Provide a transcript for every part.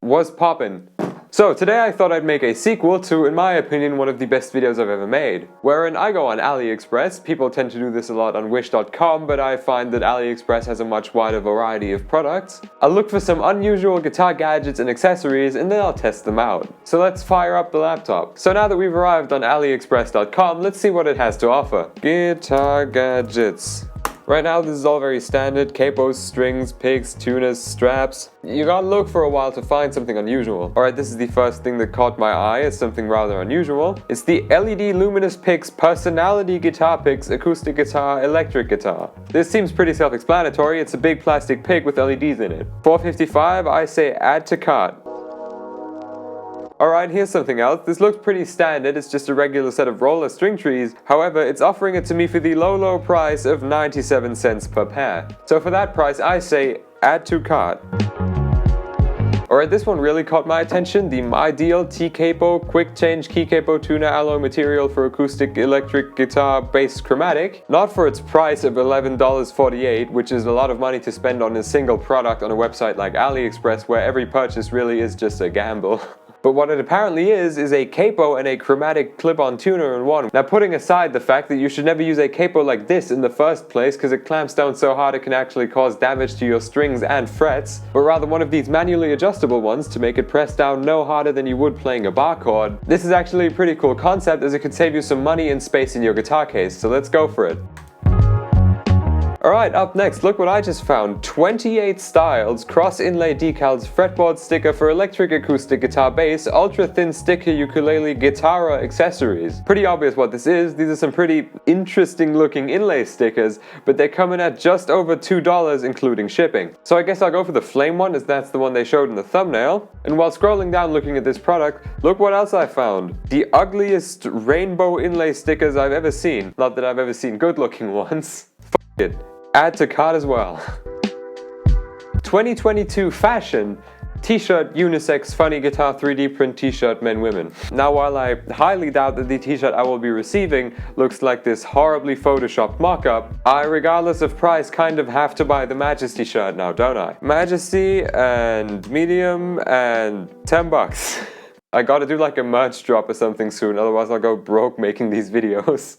was poppin'? So today I thought I'd make a sequel to, in my opinion, one of the best videos I've ever made. Wherein I go on AliExpress. People tend to do this a lot on wish.com, but I find that AliExpress has a much wider variety of products. I'll look for some unusual guitar gadgets and accessories, and then I'll test them out. So let's fire up the laptop. So now that we've arrived on AliExpress.com, let's see what it has to offer. Guitar gadgets. Right now this is all very standard: capos, strings, picks, tuners, straps. You gotta look for a while to find something unusual. Alright, this is the first thing that caught my eye as something rather unusual. It's the LED luminous picks, personality guitar picks, acoustic guitar, electric guitar. This seems pretty self-explanatory. It's a big plastic pick with LEDs in it. $4.55, I say add to cart. Alright, here's something else. This looks pretty standard. It's just a regular set of roller string trees. However, it's offering it to me for the low price of 97 cents per pair. So for that price, I say add to cart. Alright, this one really caught my attention. The Ideal T-Capo Quick Change Key Capo Tuna alloy material for acoustic electric guitar bass chromatic. Not for its price of $11.48, which is a lot of money to spend on a single product on a website like AliExpress, where every purchase really is just a gamble. But what it apparently is a capo and a chromatic clip-on tuner in one. Now, putting aside the fact that you should never use a capo like this in the first place because it clamps down so hard it can actually cause damage to your strings and frets, but rather one of these manually adjustable ones to make it press down no harder than you would playing a bar chord. This is actually a pretty cool concept, as it could save you some money and space in your guitar case, so let's go for it. Alright, up next, look what I just found. 28 styles, cross-inlay decals, fretboard sticker for electric acoustic guitar bass, ultra-thin sticker ukulele guitarra accessories. Pretty obvious what this is. These are some pretty interesting looking inlay stickers, but they're coming at just over $2 including shipping. So I guess I'll go for the flame one, as that's the one they showed in the thumbnail. And while scrolling down looking at this product, look what else I found. The ugliest rainbow inlay stickers I've ever seen. Not that I've ever seen good looking ones. F it. Add to cart as well. 2022 fashion t-shirt unisex funny guitar 3D print t-shirt men women. Now, while I highly doubt that the t-shirt I will be receiving looks like this horribly photoshopped mock-up, I, regardless of price, kind of have to buy the Majesty shirt now, don't I? Majesty and medium and $10. I gotta do like a merch drop or something soon, otherwise I'll go broke making these videos.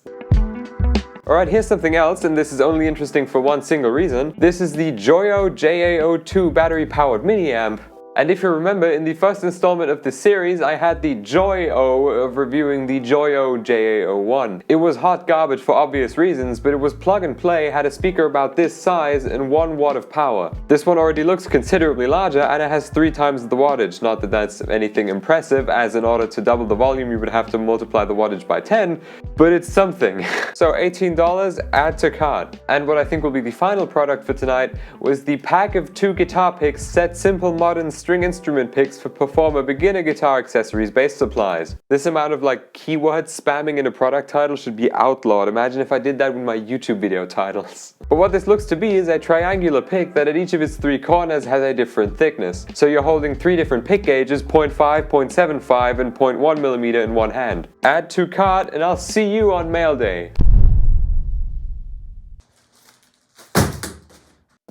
Alright, here's something else, and this is only interesting for one single reason. This is the Joyo JA02 battery-powered mini-amp. And if you remember, in the first installment of this series, I had the Joyo of reviewing the Joyo JA01. It was hot garbage for obvious reasons, but it was plug and play, had a speaker about this size, and 1 watt of power. This one already looks considerably larger, and it has 3 times the wattage. Not that that's anything impressive, as in order to double the volume you would have to multiply the wattage by 10, but it's something. So $18, add to cart. And what I think will be the final product for tonight was the pack of 2 guitar picks, set simple modern string instrument picks for performer beginner guitar accessories bass supplies. This amount of like keyword spamming in a product title should be outlawed. Imagine if I did that with my YouTube video titles. But what this looks to be is a triangular pick that at each of its 3 corners has a different thickness. So you're holding 3 different pick gauges, 0.5, 0.75 and 0.1 millimeter in one hand. Add to cart and I'll see you on mail day.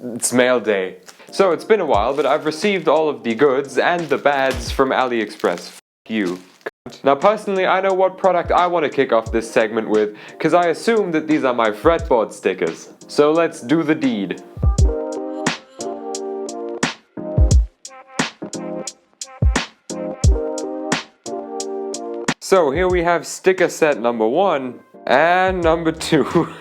It's mail day. So it's been a while, but I've received all of the goods and the bads from AliExpress. F you. Now personally, I know what product I want to kick off this segment with, because I assume that these are my fretboard stickers. So let's do the deed. So here we have sticker set number 1 and number 2.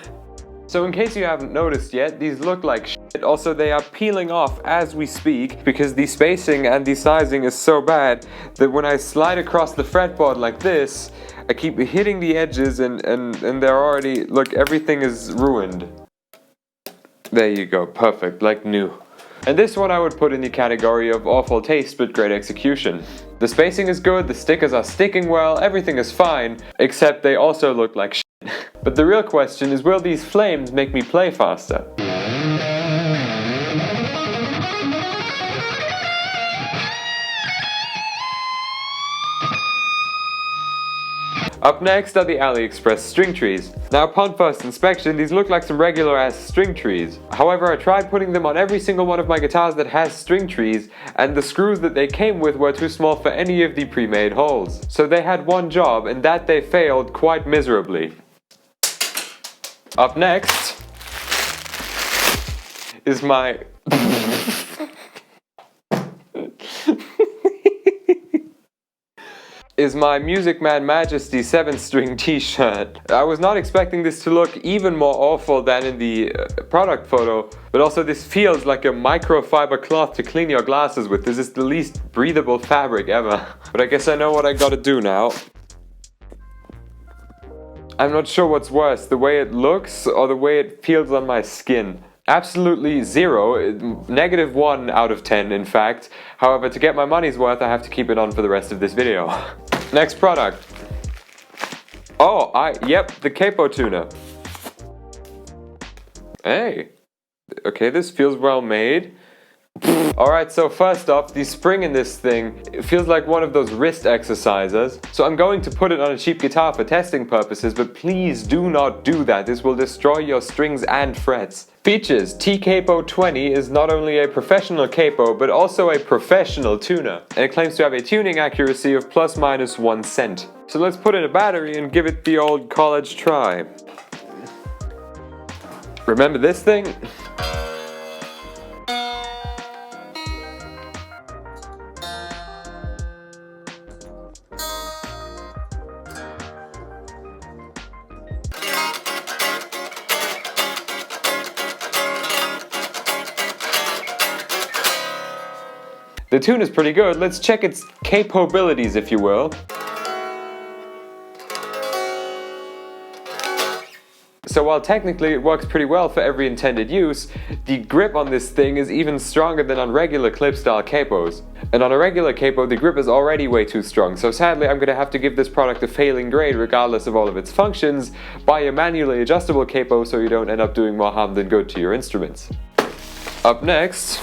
So in case you haven't noticed yet, these look like shit. Also, they are peeling off as we speak because the spacing and the sizing is so bad that when I slide across the fretboard like this, I keep hitting the edges and they're already, look, everything is ruined. There you go, perfect, like new. And this one I would put in the category of awful taste but great execution. The spacing is good, the stickers are sticking well, everything is fine, except they also look like shit. But the real question is, will these flames make me play faster? Up next are the AliExpress string trees. Now upon first inspection, these look like some regular ass string trees. However, I tried putting them on every single one of my guitars that has string trees, and the screws that they came with were too small for any of the pre-made holes. So they had one job, and that they failed quite miserably. Up next is my Music Man Majesty 7-string t-shirt. I was not expecting this to look even more awful than in the product photo, but also this feels like a microfiber cloth to clean your glasses with. This is the least breathable fabric ever. But I guess I know what I gotta do now. I'm not sure what's worse, the way it looks or the way it feels on my skin. Absolutely zero, -1 out of 10 in fact. However, to get my money's worth, I have to keep it on for the rest of this video. Next product. Oh, yep, the Capo Tuna. Hey, okay, this feels well made. Alright, so first off, the spring in this thing, it feels like one of those wrist exercisers. So I'm going to put it on a cheap guitar for testing purposes, but please do not do that. This will destroy your strings and frets. Features: Capo 20 is not only a professional capo, but also a professional tuner. And it claims to have a tuning accuracy of ±1 cent. So let's put in a battery and give it the old college try. Remember this thing? The tune is pretty good. Let's check its capabilities, if you will. So while technically it works pretty well for every intended use, the grip on this thing is even stronger than on regular clip style capos. And on a regular capo, the grip is already way too strong, so sadly I'm going to have to give this product a failing grade regardless of all of its functions. Buy a manually adjustable capo so you don't end up doing more harm than good to your instruments. Up next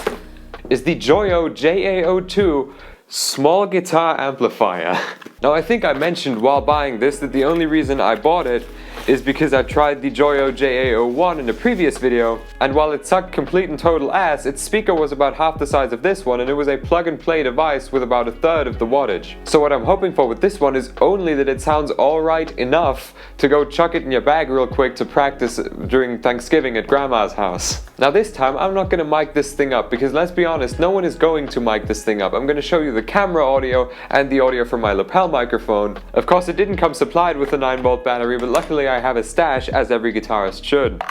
is the Joyo JAO2 small guitar amplifier. Now I think I mentioned while buying this that the only reason I bought it is because I tried the Joyo JAO1 in a previous video, and while it sucked complete and total ass, its speaker was about half the size of this one, and it was a plug-and-play device with about 1/3 of the wattage. So what I'm hoping for with this one is only that it sounds alright enough to go chuck it in your bag real quick to practice during Thanksgiving at Grandma's house. Now this time I'm not gonna mic this thing up, because let's be honest, no one is going to mic this thing up. I'm gonna show you the camera audio and the audio from my lapel microphone. Of course it didn't come supplied with a 9-volt battery, but luckily I have a stash, as every guitarist should.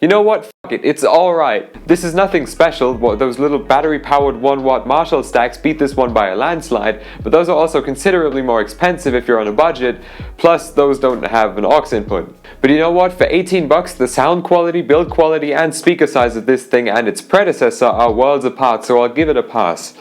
You know what? Fuck it, it's alright. This is nothing special. Those little battery-powered 1-watt Marshall stacks beat this one by a landslide, but those are also considerably more expensive if you're on a budget, plus those don't have an aux input. But you know what? For 18 bucks, the sound quality, build quality, and speaker size of this thing and its predecessor are worlds apart, so I'll give it a pass.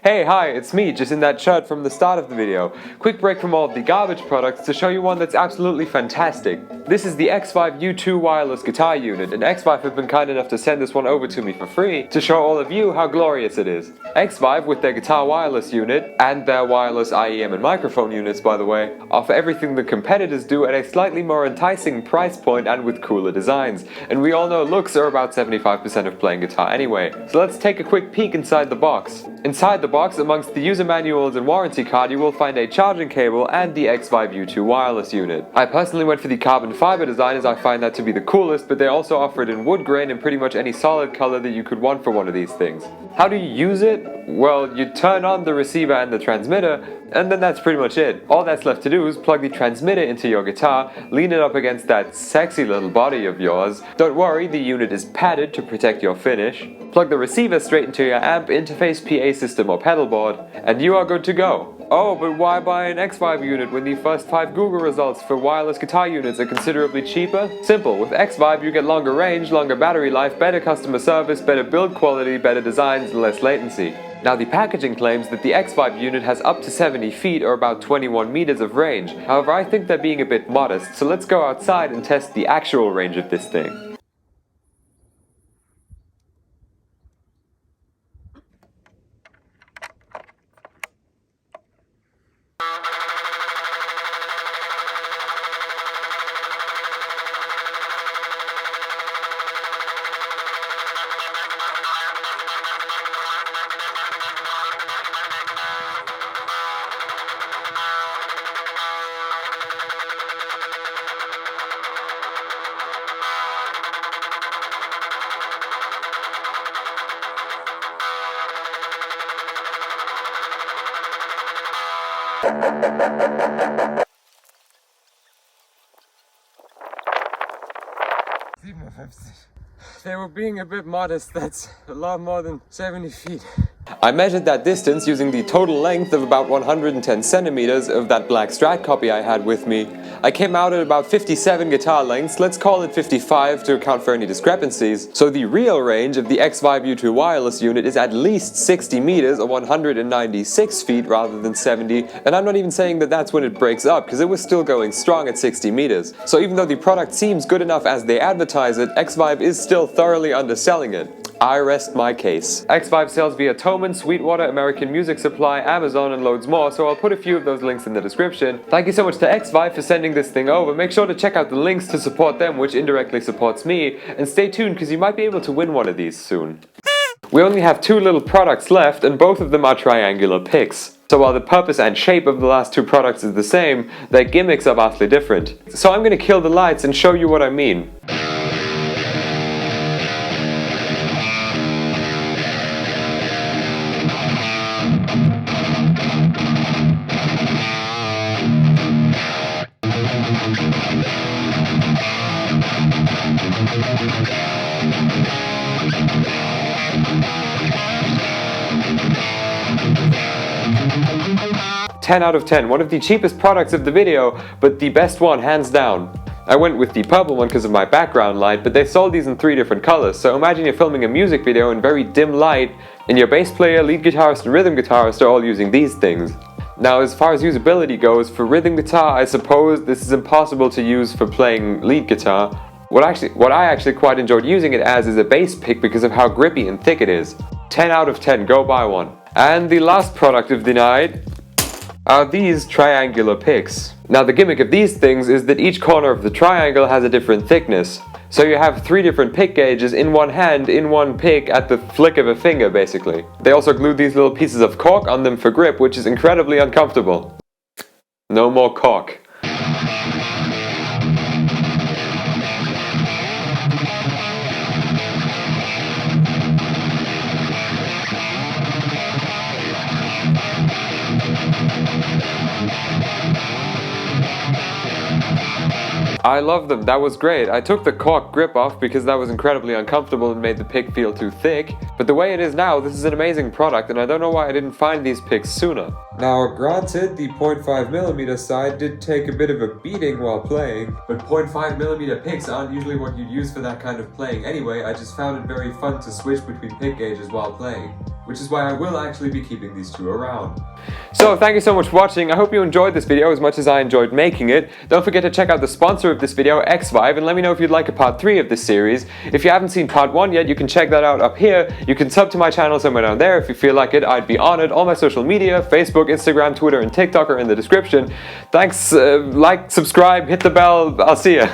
Hey, hi, it's me, just in that shirt from the start of the video. Quick break from all of the garbage products to show you one that's absolutely fantastic. This is the X5 U2 wireless guitar unit, and X5 have been kind enough to send this one over to me for free to show all of you how glorious it is. X5, with their guitar wireless unit, and their wireless IEM and microphone units by the way, offer everything the competitors do at a slightly more enticing price point and with cooler designs. And we all know looks are about 75% of playing guitar anyway. So let's take a quick peek inside the box. Inside the box, amongst the user manuals and warranty card, you will find a charging cable and the X5 U2 wireless unit. I personally went for the carbon fiber design as I find that to be the coolest, but they also offer it in wood grain and pretty much any solid color that you could want for one of these things. How do you use it? Well, you turn on the receiver and the transmitter, and then that's pretty much it. All that's left to do is plug the transmitter into your guitar, lean it up against that sexy little body of yours. Don't worry, the unit is padded to protect your finish. Plug the receiver straight into your amp interface PA PA system or pedal board, and you are good to go. Oh, but why buy an X-Vibe unit when the first 5 Google results for wireless guitar units are considerably cheaper? Simple, with X-Vibe you get longer range, longer battery life, better customer service, better build quality, better designs, and less latency. Now the packaging claims that the X-Vibe unit has up to 70 feet or about 21 meters of range. However, I think they're being a bit modest, so let's go outside and test the actual range of this thing. They were being a bit modest, that's a lot more than 70 feet. I measured that distance using the total length of about 110 centimeters of that black Strat copy I had with me. I came out at about 57 guitar lengths, let's call it 55 to account for any discrepancies. So the real range of the X-Vibe U2 wireless unit is at least 60 meters or 196 feet rather than 70, and I'm not even saying that that's when it breaks up, because it was still going strong at 60 meters. So even though the product seems good enough as they advertise it, X-Vibe is still thoroughly underselling it. I rest my case. X-Vibe sells via Thomann, Sweetwater, American Music Supply, Amazon, and loads more, so I'll put a few of those links in the description. Thank you so much to X-Vibe for sending this thing over. Make sure to check out the links to support them, which indirectly supports me, and stay tuned because you might be able to win one of these soon. We only have 2 little products left, and both of them are triangular picks. So while the purpose and shape of the last 2 products is the same, their gimmicks are vastly different. So I'm gonna kill the lights and show you what I mean. 10 out of 10, one of the cheapest products of the video, but the best one hands down. I went with the purple one because of my background light, but they sold these in 3 different colors, so imagine you're filming a music video in very dim light, and your bass player, lead guitarist, and rhythm guitarist are all using these things. Now, as far as usability goes, for rhythm guitar, I suppose this is impossible to use for playing lead guitar. What I actually quite enjoyed using it as is a bass pick because of how grippy and thick it is. 10 out of 10, go buy one. And the last product of the night are these triangular picks. Now the gimmick of these things is that each corner of the triangle has a different thickness. So you have 3 different pick gauges in one hand, in one pick, at the flick of a finger basically. They also glued these little pieces of cork on them for grip, which is incredibly uncomfortable. No more cork. I love them, that was great. I took the cork grip off because that was incredibly uncomfortable and made the pick feel too thick. But the way it is now, this is an amazing product and I don't know why I didn't find these picks sooner. Now granted, the 0.5mm side did take a bit of a beating while playing, but 0.5mm picks aren't usually what you'd use for that kind of playing anyway. I just found it very fun to switch between pick gauges while playing, which is why I will actually be keeping these 2 around. So thank you so much for watching. I hope you enjoyed this video as much as I enjoyed making it. Don't forget to check out the sponsor of this video, X-Vibe, and let me know if you'd like a part 3 of this series. If you haven't seen part 1 yet, you can check that out up here. You can sub to my channel somewhere down there if you feel like it. I'd be honored. All my social media, Facebook, Instagram, Twitter, and TikTok are in the description. Thanks, like, subscribe, hit the bell. I'll see ya.